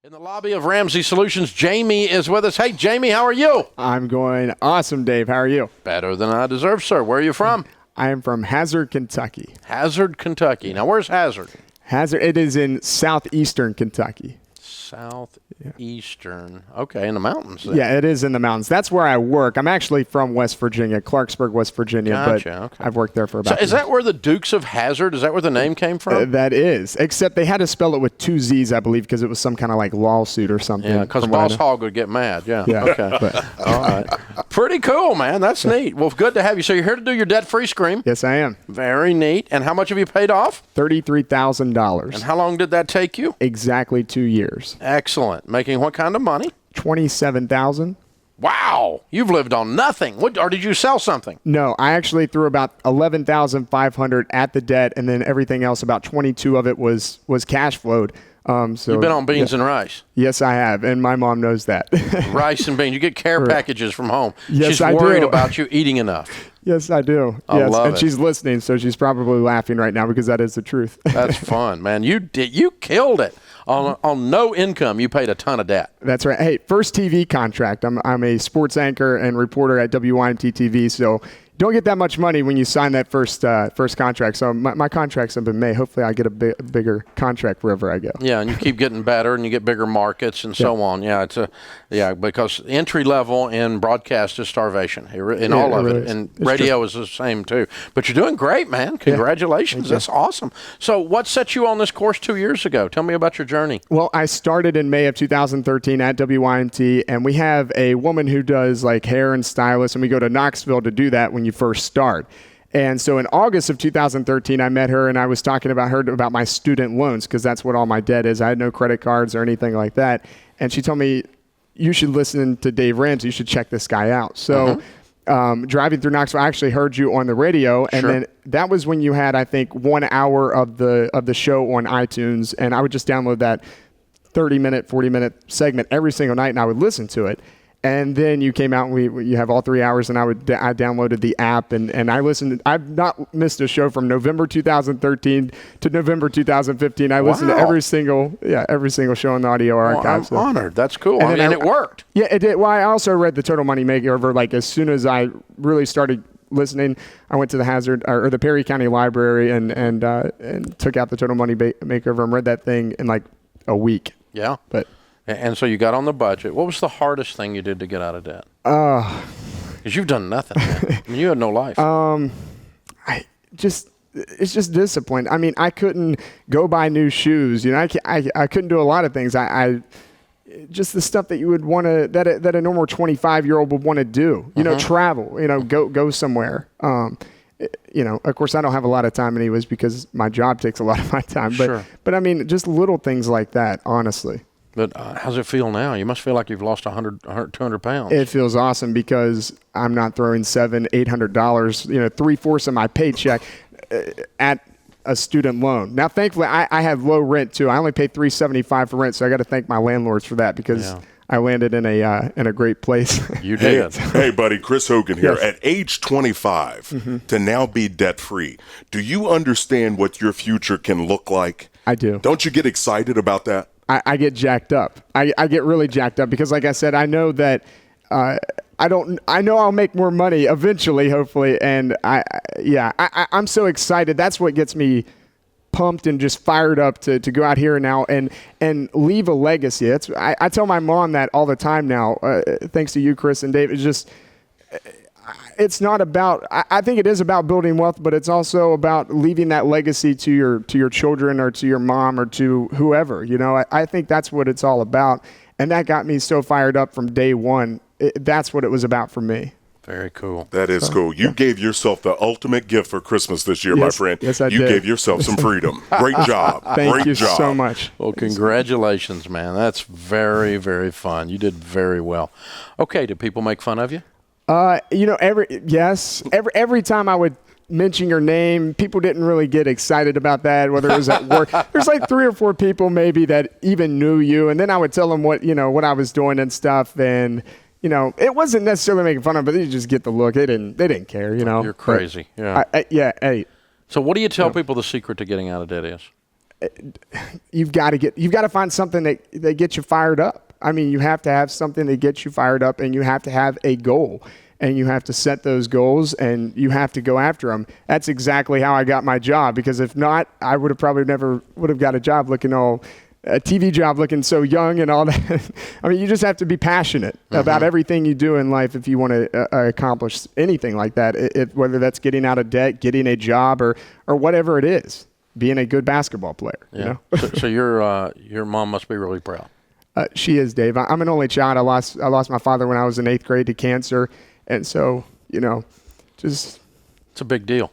In the lobby of Ramsey Solutions, Jamie is with us. Hey, Jamie, how are you? I'm going awesome, Dave. How are you? Better than I deserve, sir. Where are you from? I am from Hazard, Kentucky. Hazard, Kentucky. Now, where's Hazard? Hazard, it is in southeastern Kentucky. Southeastern. Okay, in the mountains then. Yeah, it is in the mountains. That's where I work. I'm actually from West Virginia, Clarksburg, West Virginia. Gotcha, but okay. I've worked there for about So is that where the Dukes of Hazard, is that where the name came from? that is, except they had to spell it with two Z's, I believe, because it was some kind of like lawsuit or something. Yeah, because Boss Hogg would get mad. Yeah. Okay. All right. Pretty cool, man. That's neat. Well, good to have you. So you're here to do your debt-free scream. Yes, I am. Very neat. And how much have you paid off? $33,000. And how long did that take you? Exactly 2 years. Excellent. Making what kind of money? $27,000. Wow. You've lived on nothing. Or did you sell something? No, I actually threw about $11,500 at the debt, and then everything else, about 22 of it was cash flowed. So You've been on beans and rice. Yes, I have, and my mom knows that. Rice and beans. You get care packages from home. Yes, She's I worried do. about you eating enough. Yes, I do. I yes, love and it. she's listening, so she's probably laughing right now because that is the truth. That's fun, man. You killed it. On no income, you paid a ton of debt. That's right. Hey, first TV contract. I'm a sports anchor and reporter at WYMT TV, so don't get that much money when you sign that first contract. So my contracts have been made. Hopefully I get a bigger contract wherever I go. Yeah, and you keep getting better, and you get bigger markets and so on. Yeah, because entry level in broadcast is starvation in all of it, and radio is the same too. But you're doing great, man. Congratulations. That's awesome. So what set you on this course 2 years ago? Tell me about your journey. Well, I started in May of 2013 at WYMT, and we have a woman who does like hair and stylist, and we go to Knoxville to do that when you first start. And so in August of 2013, I met her, and I was talking about my student loans, because that's what all my debt is. I had no credit cards or anything like that. And she told me, you should listen to Dave Ramsey. You should check this guy out. So driving through Knoxville, I actually heard you on the radio, and then that was when you had, I think, 1 hour of the show on iTunes, and I would just download that 30-minute, 40-minute segment every single night, and I would listen to it. And then you came out, and you have all 3 hours, and I downloaded the app, and I listened. I've not missed a show from November 2013 to November 2015. I listened to every single show in the audio archive. I'm honored. That's cool. And it worked. Yeah, it did. Well, I also read the Total Money Makeover. Like, as soon as I really started listening, I went to the Hazard or the Perry County Library and took out the Total Money Makeover and read that thing in like a week. Yeah. And so you got on the budget. What was the hardest thing you did to get out of debt? Because you've done nothing, man. I mean, you had no life. It's just discipline. I mean, I couldn't go buy new shoes. You know, I couldn't do a lot of things. I just the stuff that you would want to, that a normal 25-year-old would want to do. You know, travel. You know, go somewhere. You know, of course, I don't have a lot of time anyways because my job takes a lot of my time. But I mean, just little things like that, honestly. But how's it feel now? You must feel like you've lost 200 pounds. It feels awesome because I'm not throwing $700-800, $3/4 of my paycheck at a student loan. Now, thankfully, I have low rent too. I only pay $375 for rent, so I got to thank my landlords for that because I landed in a great place. You did. Hey, buddy, Chris Hogan here. Yes. At age 25, to now be debt-free, do you understand what your future can look like? I do. Don't you get excited about that? I get jacked up. I get really jacked up because, like I said, I know that I know I'll make more money eventually, hopefully, and I'm so excited. That's what gets me pumped and just fired up to go out here now and leave a legacy. I tell my mom that all the time now. Thanks to you, Chris and Dave. It's just. It's not about. I think it is about building wealth, but it's also about leaving that legacy to your children or to your mom or to whoever. You know, I think that's what it's all about, and that got me so fired up from day one. That's what it was about for me. Very cool. That is cool. You gave yourself the ultimate gift for Christmas this year, my friend. Yes, I did. You gave yourself some freedom. Great job. Thank you so much. Well, congratulations, man. That's very, very fun. You did very well. Okay, do people make fun of you? Every time I would mention your name, people didn't really get excited about that, whether it was at work. There's like 3 or 4 people maybe that even knew you, and then I would tell them what I was doing and stuff, and it wasn't necessarily making fun of, but they just get the look. They didn't care, You're crazy. But, yeah. Hey. So what do you tell people the secret to getting out of debt is? you've got to find something that gets you fired up. I mean, you have to have something that gets you fired up, and you have to have a goal, and you have to set those goals, and you have to go after them. That's exactly how I got my job, because if not, I would have probably never would have got a TV job looking so young and all that. I mean, you just have to be passionate about everything you do in life if you want to accomplish anything like that, whether that's getting out of debt, getting a job, or whatever it is, being a good basketball player. Yeah. You know? So your mom must be really proud. She is, Dave. I'm an only child. I lost my father when I was in 8th grade to cancer. And so, it's a big deal.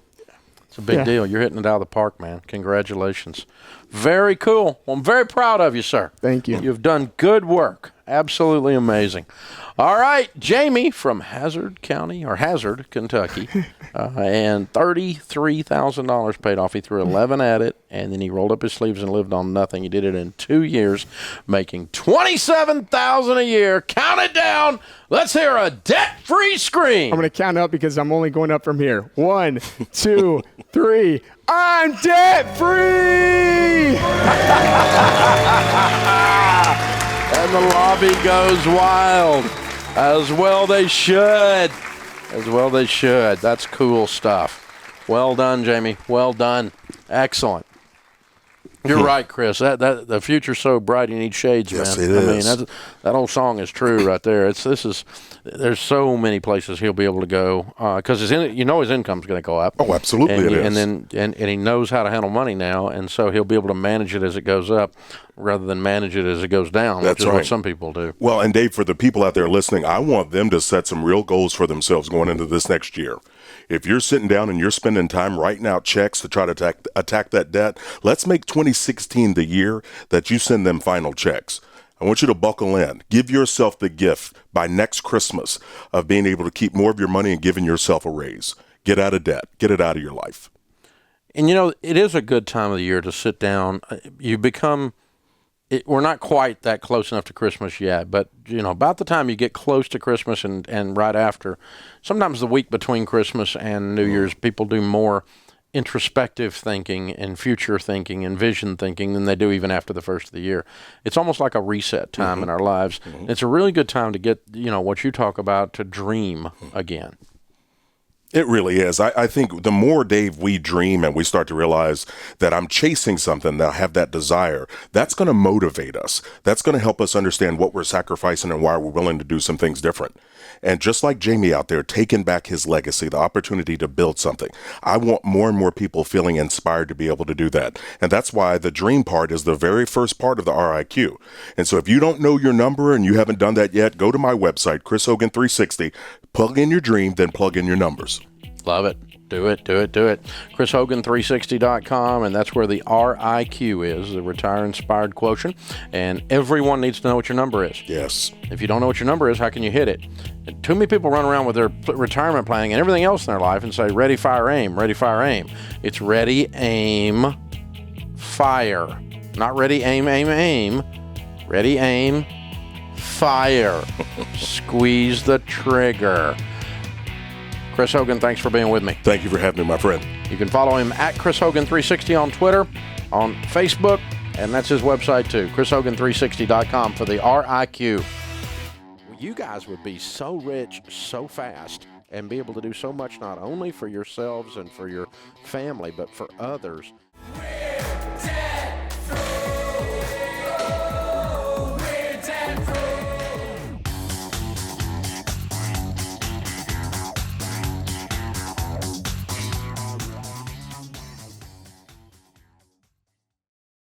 It's a big deal. You're hitting it out of the park, man. Congratulations. Very cool. Well, I'm very proud of you, sir. Thank you. You've done good work. Absolutely amazing. All right, Jamie from Hazard, Kentucky, and $33,000 paid off. He threw 11 at it, and then he rolled up his sleeves and lived on nothing. He did it in 2 years, making $27,000 a year. Count it down. Let's hear a debt-free scream. I'm going to count up because I'm only going up from here. 1, 2, 3. I'm debt-free! And the lobby goes wild. As well they should. That's cool stuff. Well done, Jamie. Well done. Excellent. You're right, Chris. That the future's so bright you need shades, man. Yes, it is. I mean, that old song is true right there. There's so many places he'll be able to go because his income's going to go up. Oh, absolutely, it is. And he knows how to handle money now, and so he'll be able to manage it as it goes up rather than manage it as it goes down, which is what some people do. Well, and Dave, for the people out there listening, I want them to set some real goals for themselves going into this next year. If you're sitting down and you're spending time writing out checks to try to attack that debt, let's make 2016 the year that you send them final checks. I want you to buckle in. Give yourself the gift by next Christmas of being able to keep more of your money and giving yourself a raise. Get out of debt. Get it out of your life. And, it is a good time of the year to sit down. We're not quite that close enough to Christmas yet, but, about the time you get close to Christmas and right after, sometimes the week between Christmas and New Year's, people do more introspective thinking and future thinking and vision thinking than they do even after the first of the year. It's almost like a reset time in our lives. It's a really good time to get, what you talk about, to dream again. It really is. I think the more, Dave, we dream and we start to realize that I'm chasing something, that I have that desire, that's going to motivate us. That's going to help us understand what we're sacrificing and why we're willing to do some things different. And just like Jamie out there, taking back his legacy, the opportunity to build something, I want more and more people feeling inspired to be able to do that. And that's why the dream part is the very first part of the RIQ. And so if you don't know your number and you haven't done that yet, go to my website, Chris Hogan 360, plug in your dream, then plug in your numbers. Love it. Do it. ChrisHogan360.com, and that's where the RIQ is, the Retire Inspired Quotient. And everyone needs to know what your number is. Yes. If you don't know what your number is, how can you hit it? And too many people run around with their retirement planning and everything else in their life and say, ready, fire, aim, ready, fire, aim. It's ready, aim, fire. Not ready, aim, aim, aim. Ready, aim, fire. Squeeze the trigger. Chris Hogan, thanks for being with me. Thank you for having me, my friend. You can follow him at Chris Hogan 360 on Twitter, on Facebook, and that's his website too, ChrisHogan360.com for the RIQ. Well, you guys would be so rich so fast and be able to do so much not only for yourselves and for your family, but for others.